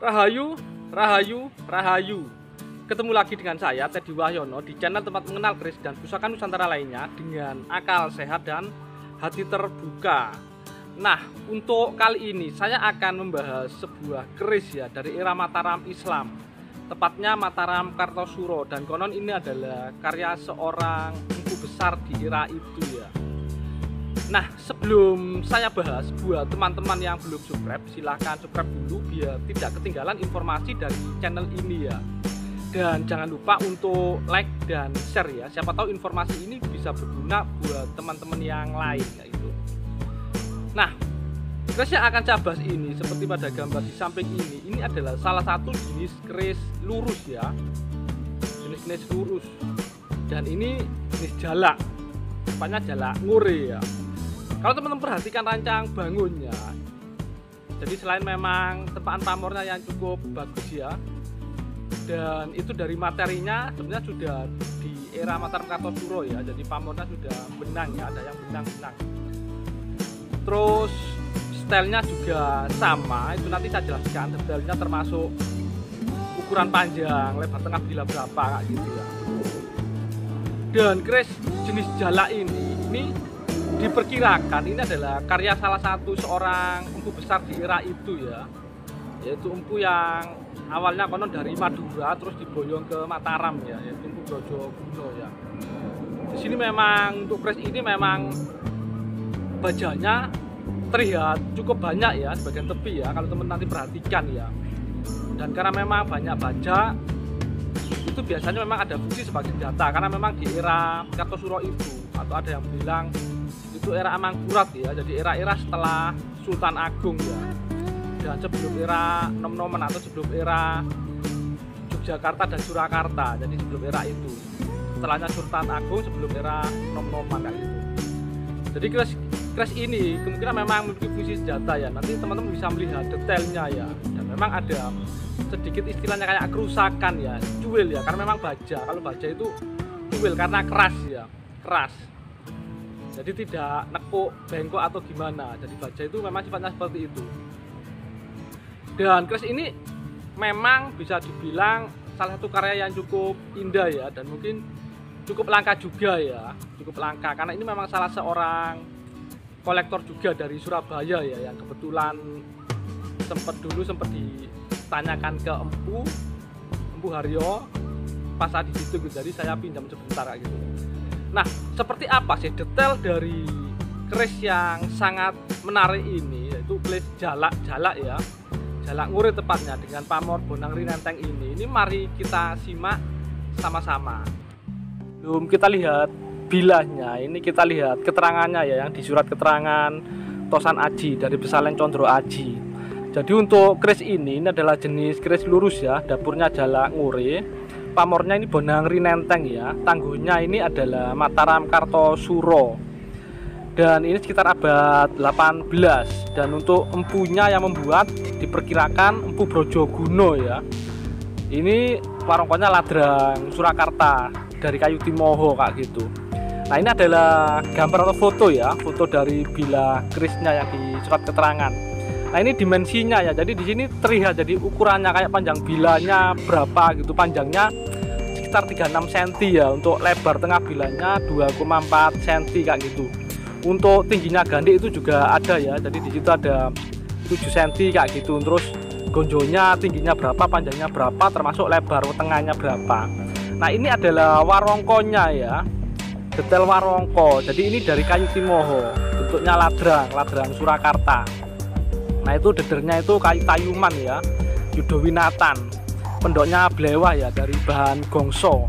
Rahayu, Rahayu, Rahayu. Ketemu lagi dengan saya Teddy Wahyono di channel tempat mengenal keris dan pusaka Nusantara lainnya dengan akal sehat dan hati terbuka. Nah, untuk kali ini saya akan membahas sebuah keris ya dari era Mataram Islam. Tepatnya Mataram Kartosuro, dan konon ini adalah karya seorang empu besar di era itu ya. Nah, sebelum saya bahas, buat teman-teman yang belum subscribe, silahkan subscribe dulu biar tidak ketinggalan informasi dari channel ini ya. Dan jangan lupa untuk like dan share ya, siapa tahu informasi ini bisa berguna buat teman-teman yang lain ya itu. Nah, keris yang akan saya bahas ini seperti pada gambar di samping ini adalah salah satu jenis keris lurus ya, jenis lurus, dan ini jenis jalak, tepatnya jalak ngure ya. Kalau teman-teman perhatikan rancang bangunnya, jadi selain memang tempaan pamornya yang cukup bagus ya, dan itu dari materinya sebenarnya sudah di era Mataram Kartosuro ya, jadi pamornya sudah benang ya, ada yang benang-benang. Terus stylenya juga sama, itu nanti saya jelaskan detailnya, termasuk ukuran panjang, lebar tengah bila berapa kayak gitu ya. Dan keris jenis jalak ini diperkirakan ini adalah karya salah satu seorang empu besar di era itu ya, yaitu empu yang awalnya konon dari Madura terus diboyong ke Mataram ya, yaitu Empu Brojoguno ya. Di sini memang untuk keris ini memang bajanya terlihat cukup banyak ya, sebagian tepi ya, kalau teman nanti perhatikan ya. Dan karena memang banyak baja, itu biasanya memang ada fungsi sebagai senjata, karena memang di era Kartosuro itu, atau ada yang bilang itu era Amangkurat ya, jadi era-era setelah Sultan Agung ya, dan sebelum era Nom-Noman atau sebelum era Yogyakarta dan Surakarta, jadi sebelum era itu, setelahnya Sultan Agung, sebelum era Nom-Noman kayak gitu. Jadi keris ini kemungkinan memang memiliki fungsi senjata ya, nanti teman-teman bisa melihat detailnya ya, dan memang ada sedikit istilahnya kayak kerusakan ya, cuil ya, karena memang baja, kalau baja itu cuil karena keras ya, keras, jadi tidak nekuk, bengkok atau gimana, jadi baja itu memang sifatnya seperti itu. Dan keris ini memang bisa dibilang salah satu karya yang cukup indah ya, dan mungkin cukup langka juga ya, cukup langka, karena ini memang salah seorang kolektor juga dari Surabaya ya, yang kebetulan sempat ditanyakan ke Empu Haryo pas di situ gitu, jadi saya pinjam sebentar kayak gitu. Nah, seperti apa sih detail dari keris yang sangat menarik ini, yaitu keris jalak ya, jalak ngure tepatnya, dengan pamor bonang rinenteng ini mari kita simak sama-sama. Belum kita lihat bilahnya, ini kita lihat keterangannya ya, yang di surat keterangan Tosan Aji dari Besalen Condro Aji. Jadi untuk keris ini adalah jenis keris lurus ya, dapurnya jalak ngure, pamornya ini bonang rinenteng ya, tangguhnya ini adalah Mataram Kartosuro, dan ini sekitar abad 18. Dan untuk empunya yang membuat diperkirakan Empu Brojoguno ya, ini warongkonya Ladrang Surakarta dari kayu timoho kayak gitu. Nah, ini adalah gambar atau foto ya, foto dari bilah kerisnya yang di surat keterangan. Nah, ini dimensinya ya, jadi di sini terlihat jadi ukurannya kayak panjang bilahnya berapa gitu, panjangnya sekitar 36 cm ya, untuk lebar tengah bilahnya 2,4 cm kayak gitu. Untuk tingginya gandhi itu juga ada ya, jadi di situ ada 7 cm kayak gitu. Terus gonjonya tingginya berapa, panjangnya berapa, termasuk lebar tengahnya berapa. Nah, ini adalah warongkonya ya, detail warongko. Jadi ini dari kayu timoho, bentuknya ladrang Surakarta. Nah, itu dedernya itu kayu tayuman ya, Yudowinatan. Pendoknya blewah ya, dari bahan gongso.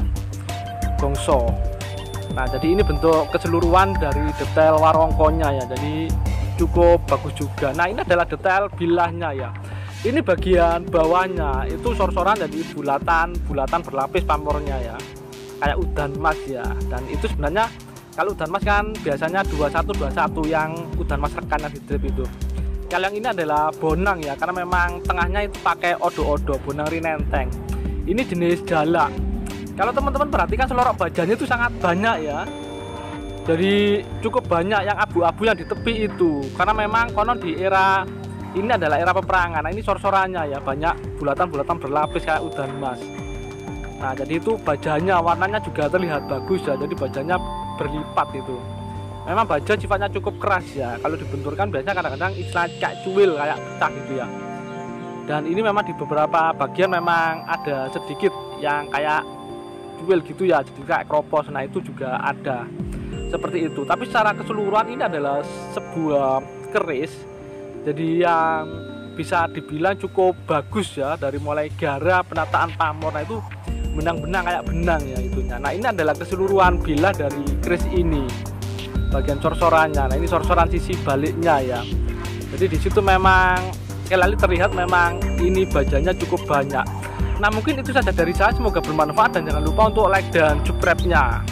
Nah, jadi ini bentuk keseluruhan dari detail warongkonya ya, jadi cukup bagus juga. Nah, ini adalah detail bilahnya ya. Ini bagian bawahnya itu sor-soran, jadi bulatan berlapis pamornya ya, kayak udan emas ya. Dan itu sebenarnya kalau udan emas kan biasanya 21 yang udan emas rekan yang di drip itu. Kalau yang ini adalah bonang ya, karena memang tengahnya itu pakai odo-odo bonang rinenteng. Ini jenis jalak. Kalau teman-teman perhatikan selorok bajanya itu sangat banyak ya, jadi cukup banyak yang abu-abu yang di tepi itu, karena memang konon di era ini adalah era peperangan. Nah, ini sor-sorannya ya, banyak bulatan-bulatan berlapis kayak udan emas. Nah, jadi itu bajanya warnanya juga terlihat bagus ya, jadi bajanya berlipat itu. Memang baja sifatnya cukup keras ya, kalau dibenturkan biasanya kadang-kadang istilah kayak cuil, kayak pecah gitu ya. Dan ini memang di beberapa bagian memang ada sedikit yang kayak cuil gitu ya, jadi kayak kropos. Nah, itu juga ada seperti itu. Tapi secara keseluruhan ini adalah sebuah keris, jadi yang bisa dibilang cukup bagus ya, dari mulai gara, penataan pamor. Nah, itu benang-benang kayak benang ya itunya. Nah, ini adalah keseluruhan bilah dari keris ini, bagian sor-sorannya. Nah, ini sor-soran sisi baliknya ya. Jadi di situ memang sekali lagi terlihat memang ini bajanya cukup banyak. Nah, mungkin itu saja dari saya, semoga bermanfaat dan jangan lupa untuk like dan subscribe-nya.